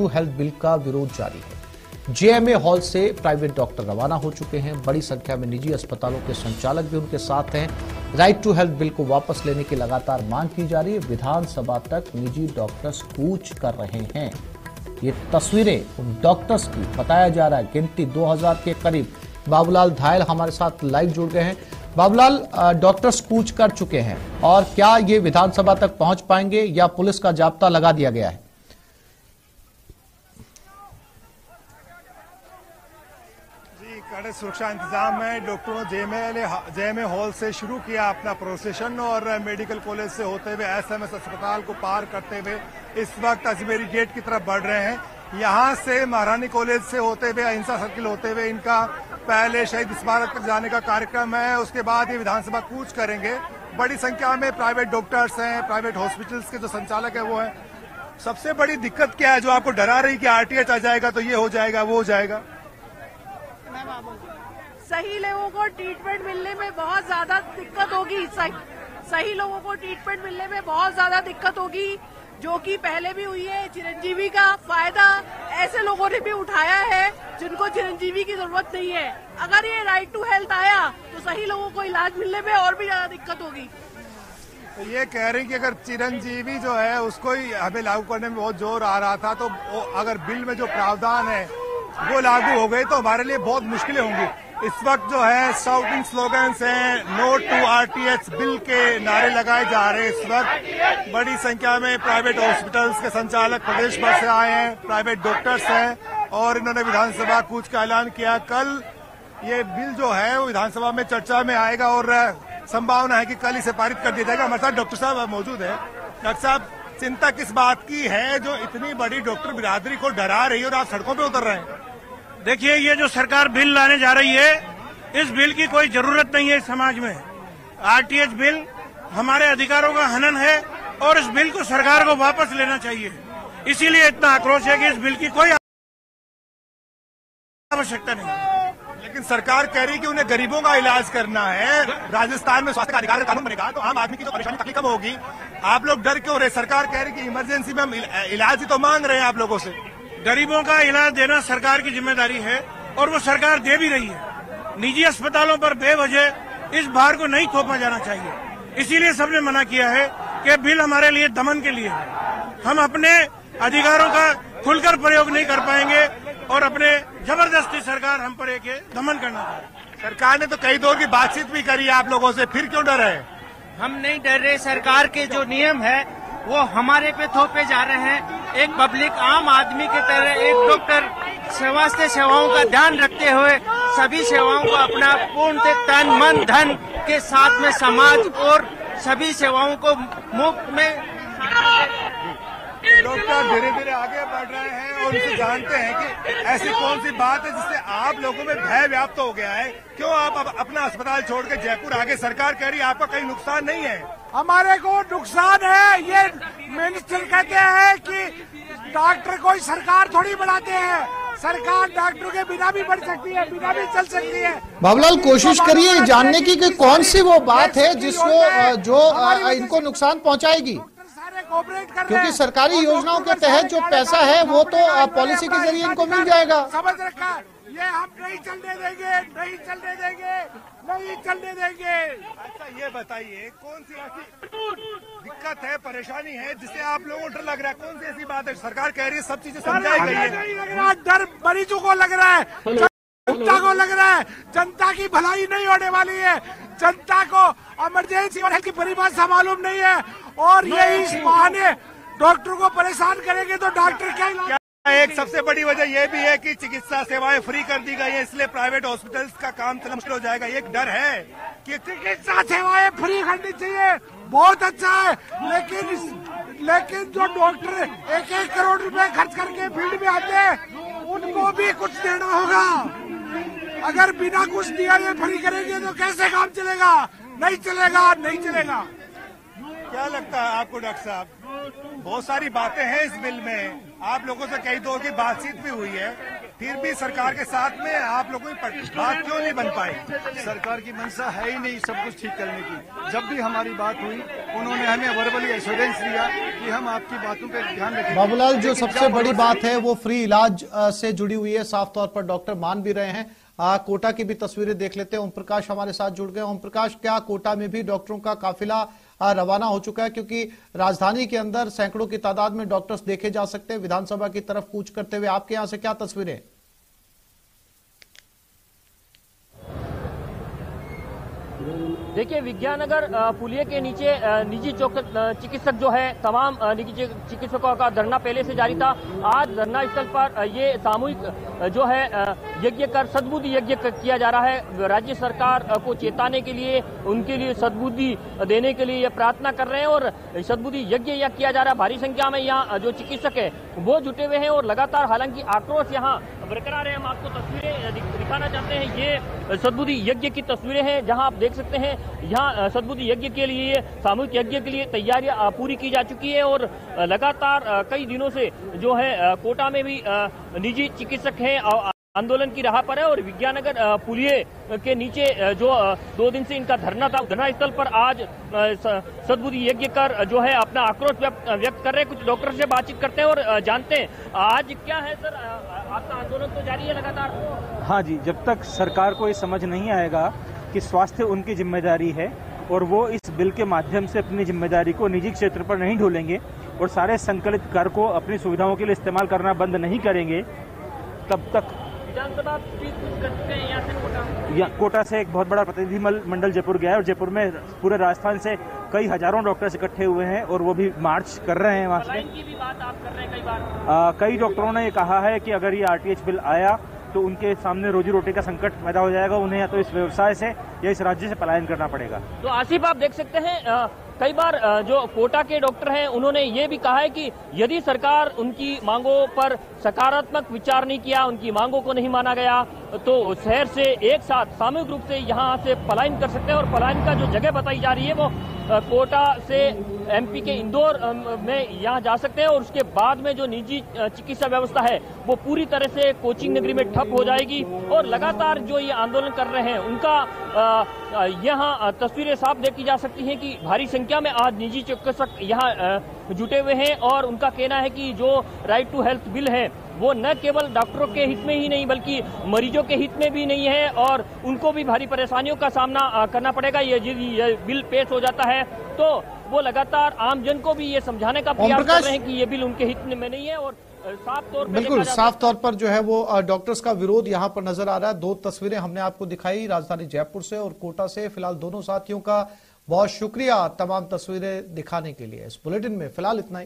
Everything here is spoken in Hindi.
हेल्थ बिल का विरोध जारी है। जेएमए हॉल से प्राइवेट डॉक्टर रवाना हो चुके हैं। बड़ी संख्या में निजी अस्पतालों के संचालक भी उनके साथ हैं। राइट टू हेल्थ बिल को वापस लेने की लगातार मांग की जा रही है। विधानसभा तक निजी डॉक्टर्स कूच कर रहे हैं। ये तस्वीरें उन डॉक्टर्स की बताया जा रहा है, गिनती 2000 के करीब। बाबूलाल धायल हमारे साथ लाइव जुड़ गए हैं। बाबूलाल, डॉक्टर्स कूच कर चुके हैं और क्या ये विधानसभा तक पहुंच पाएंगे या पुलिस का जाब्ता लगा दिया गया है? कड़े सुरक्षा इंतजाम है। डॉक्टरों जेएमए हॉल से शुरू किया अपना प्रोसेशन और मेडिकल कॉलेज से होते हुए एसएमएस अस्पताल को पार करते हुए इस वक्त अजमेरी गेट की तरफ बढ़ रहे हैं। यहां से महारानी कॉलेज से होते हुए अहिंसा सर्किल होते हुए इनका पहले शहीद स्मारक तक जाने का कार्यक्रम है। उसके बाद ये विधानसभा कूच करेंगे। बड़ी संख्या में प्राइवेट डॉक्टर्स हैं, प्राइवेट हॉस्पिटल्स के जो संचालक है वो हैं। सबसे बड़ी दिक्कत क्या है जो आपको डरा रही कि आरटीएच आ जाएगा तो ये हो जाएगा वो हो जाएगा? सही लोगों को ट्रीटमेंट मिलने में बहुत ज्यादा दिक्कत होगी। सही लोगों को ट्रीटमेंट मिलने में बहुत ज्यादा दिक्कत होगी, जो कि पहले भी हुई है। चिरंजीवी का फायदा ऐसे लोगों ने भी उठाया है जिनको चिरंजीवी की जरूरत नहीं है। अगर ये राइट टू हेल्थ आया तो सही लोगों को इलाज मिलने में और भी ज्यादा दिक्कत होगी। तो ये कह रही कि अगर चिरंजीवी जो है उसको ही हमें लागू करने में बहुत जोर आ रहा था, तो अगर बिल में जो प्रावधान है वो लागू हो गए तो हमारे लिए बहुत मुश्किलें होंगी। इस वक्त जो है शाउटिंग स्लोगन्स हैं, नो टू आरटीएच बिल के नारे लगाए जा रहे हैं। इस वक्त बड़ी संख्या में प्राइवेट हॉस्पिटल्स के संचालक प्रदेश भर से आए हैं, प्राइवेट डॉक्टर्स हैं और इन्होंने विधानसभा कूच का ऐलान किया। कल ये बिल जो है वो विधानसभा में चर्चा में आएगा और संभावना है कि कल इसे पारित कर दिया जाएगा। हमारे साथ डॉक्टर साहब मौजूद है। डॉक्टर साहब, चिंता किस बात की है जो इतनी बड़ी डॉक्टर बिरादरी को डरा रही है और आप सड़कों पे उतर रहे हैं? देखिए, ये जो सरकार बिल लाने जा रही है, इस बिल की कोई जरूरत नहीं है इस समाज में। आरटीएच बिल हमारे अधिकारों का हनन है और इस बिल को सरकार को वापस लेना चाहिए। इसीलिए इतना आक्रोश है कि इस बिल की कोई आवश्यकता नहीं है। लेकिन सरकार कह रही है कि उन्हें गरीबों का इलाज करना है। राजस्थान में स्वास्थ्य का अधिकार कानून बनेगा तो आम आदमी की जो परेशानी तकलीफ कम होगी। आप लोग डर क्यों रहे? सरकार कह रही है कि इमरजेंसी में हम इलाज ही तो मांग रहे हैं आप लोगों से। गरीबों का इलाज देना सरकार की जिम्मेदारी है और वो सरकार दे भी रही है। निजी अस्पतालों पर बेवजह इस भार को नहीं थोपा जाना चाहिए। इसीलिए सबने मना किया है कि बिल हमारे लिए दमन के लिए है। हम अपने अधिकारों का खुलकर प्रयोग नहीं कर पाएंगे और अपने जबरदस्ती सरकार हम पर एक दमन करना चाहिए। सरकार ने तो कई दौर की बातचीत भी करी आप लोगों से, फिर क्यों डर है? हम नहीं डर रहे। सरकार के जो नियम है वो हमारे पे थोपे जा रहे हैं। एक पब्लिक आम आदमी की तरह एक डॉक्टर स्वास्थ्य सेवाओं का ध्यान रखते हुए सभी सेवाओं को अपना पूर्ण तन मन धन के साथ में समाज और सभी सेवाओं को मुफ्त में। डॉक्टर धीरे धीरे आगे बढ़ रहे हैं और उनसे जानते हैं कि ऐसी कौन सी बात है जिससे आप लोगों में भय व्याप्त हो गया है। क्यों आप अपना अस्पताल छोड़ के जयपुर आगे? सरकार कह रही है आपका कहीं नुकसान नहीं है। हमारे को नुकसान है। ये मिनिस्टर कहते हैं कि डॉक्टर कोई सरकार थोड़ी बढ़ाते हैं। सरकार डॉक्टर के बिना भी बढ़ सकती है, बिना भी चल सकती है। बाबूलाल, कोशिश करिए जानने की कि कौन सी वो बात है जिसको जो इनको नुकसान पहुंचाएगी, क्योंकि सरकारी योजनाओं के तहत जो पैसा है वो तो पॉलिसी के जरिए इनको मिल जाएगा। समझ रखा, ये हम नहीं चलने देंगे, नहीं चलने देंगे, नहीं चलने देंगे। अच्छा, ये बताइए कौन सी ऐसी दिक्कत है, परेशानी है जिससे आप लोगों को डर लग रहा है? कौन सी ऐसी बात है? सरकार कह रही है सब चीजें समझाई गई है। डर मरीजों को लग रहा है, जनता को लग रहा है। जनता की भलाई नहीं होने वाली है। जनता को इमरजेंसी और हेल्थ की परिभाषा मालूम नहीं है और ये इस बहाने डॉक्टर को परेशान करेंगे तो डॉक्टर क्या? एक सबसे बड़ी वजह यह भी है कि चिकित्सा सेवाएं फ्री कर दी गई है, इसलिए प्राइवेट हॉस्पिटल्स का काम चलना मुश्किल हो जाएगा। एक डर है कि चिकित्सा सेवाएं फ्री करनी चाहिए, बहुत अच्छा है, लेकिन जो डॉक्टर 1-1 करोड़ रुपए खर्च करके फील्ड में आते हैं उनको भी कुछ देना होगा। अगर बिना कुछ दिया ये फ्री करेंगे तो कैसे काम चलेगा? नहीं चलेगा, नहीं चलेगा। क्या लगता है आपको डॉक्टर साहब? बहुत सारी बातें हैं इस बिल में, आप लोगों से कई दौर की बातचीत भी हुई है। फिर भी सरकार के साथ में आप लोगों की बात क्यों नहीं बन पाई? सरकार की मंशा है ही नहीं सब कुछ ठीक करने की। जब भी हमारी बात हुई उन्होंने हमें वर्बली एश्योरेंस दिया कि हम आपकी बातों पर ध्यान रखेंगे। बाबूलाल, जो सबसे बड़ी बात है वो फ्री इलाज से जुड़ी हुई है, साफ तौर पर डॉक्टर मान भी रहे हैं। कोटा की भी तस्वीरें देख लेते हैं। ओम प्रकाश हमारे साथ जुड़ गए। ओम प्रकाश, क्या कोटा में भी डॉक्टरों का काफिला रवाना हो चुका है? क्योंकि राजधानी के अंदर सैकड़ों की तादाद में डॉक्टर्स देखे जा सकते हैं विधानसभा की तरफ कूच करते हुए। आपके यहां से क्या तस्वीरें? देखिए, विज्ञाननगर पुलिया के नीचे निजी चिकित्सक जो है, तमाम निजी चिकित्सकों का धरना पहले से जारी था। आज धरना स्थल पर ये सामूहिक जो है यज्ञ कर सद्बुद्धि यज्ञ किया जा रहा है। राज्य सरकार को चेताने के लिए, उनके लिए सद्बुद्धि देने के लिए ये प्रार्थना कर रहे हैं और सद्बुद्धि यज्ञ यह किया जा रहा है। भारी संख्या में यहाँ जो चिकित्सक है वो जुटे हुए हैं और लगातार हालांकि आक्रोश यहाँ बरकरार है। हम आपको तस्वीरें दिखाना चाहते हैं। ये सद्बुद्धि यज्ञ की तस्वीरें हैं जहां आप देख सकते हैं यहाँ सद्बुद्धि यज्ञ के लिए, सामूहिक यज्ञ के लिए तैयारियां पूरी की जा चुकी है और लगातार कई दिनों से जो है कोटा में भी निजी चिकित्सक हैं आंदोलन की राह पर है और विज्ञाननगर पुलिये के नीचे जो 2 दिन से इनका धरना था, धरना स्थल पर आज सद्बुद्धि यज्ञ कर जो है अपना आक्रोश व्यक्त कर रहे हैं। कुछ डॉक्टर से बातचीत करते हैं और जानते हैं आज क्या है। सर, आपका आंदोलन तो जारी है लगातार? हाँ जी, जब तक सरकार को ये समझ नहीं आएगा कि स्वास्थ्य उनकी जिम्मेदारी है और वो इस बिल के माध्यम से अपनी जिम्मेदारी को निजी क्षेत्र पर नहीं ढोलेंगे और सारे संकलित कर को अपनी सुविधाओं के लिए इस्तेमाल करना बंद नहीं करेंगे, तब तक विधानसभा करते हैं। यहाँ से कोटा से एक बहुत बड़ा प्रतिनिधि मंडल जयपुर गया है और जयपुर में पूरे राजस्थान से कई हजारों डॉक्टर्स इकट्ठे हुए हैं और वो भी मार्च कर रहे हैं वहाँ से। की भी बात आप कर रहे हैं कई बार। कई डॉक्टरों ने ये कहा है कि अगर ये आरटीएच बिल आया तो उनके सामने रोजी रोटी का संकट पैदा हो जाएगा, उन्हें या तो इस व्यवसाय से या इस राज्य से पलायन करना पड़ेगा। तो आसिफ, आप देख सकते हैं कई बार जो कोटा के डॉक्टर हैं उन्होंने ये भी कहा है कि यदि सरकार उनकी मांगों पर सकारात्मक विचार नहीं किया, उनकी मांगों को नहीं माना गया, तो शहर से एक साथ सामूहिक रूप से यहाँ से पलायन कर सकते हैं। और पलायन का जो जगह बताई जा रही है वो कोटा से एमपी के इंदौर में यहाँ जा सकते हैं और उसके बाद में जो निजी चिकित्सा व्यवस्था है वो पूरी तरह से कोचिंग नगरी में ठप हो जाएगी। और लगातार जो ये आंदोलन कर रहे हैं उनका यहाँ तस्वीरें साफ देखी जा सकती हैं कि भारी संख्या में आज निजी चिकित्सक यहाँ जुटे हुए हैं और उनका कहना है कि जो राइट टू हेल्थ बिल है वो न केवल डॉक्टरों के हित में ही नहीं बल्कि मरीजों के हित में भी नहीं है और उनको भी भारी परेशानियों का सामना करना पड़ेगा। ये बिल पेश हो जाता है तो वो लगातार आमजन को भी ये समझाने का प्रयास कर रहे हैं कि ये बिल उनके हित में नहीं है और साफ तौर पर बिल्कुल साफ तौर पर जो है वो डॉक्टर्स का विरोध यहाँ पर नजर आ रहा है। 2 तस्वीरें हमने आपको दिखाई राजधानी जयपुर से और कोटा से। फिलहाल दोनों साथियों का बहुत शुक्रिया तमाम तस्वीरें दिखाने के लिए। इस बुलेटिन में फिलहाल इतना ही।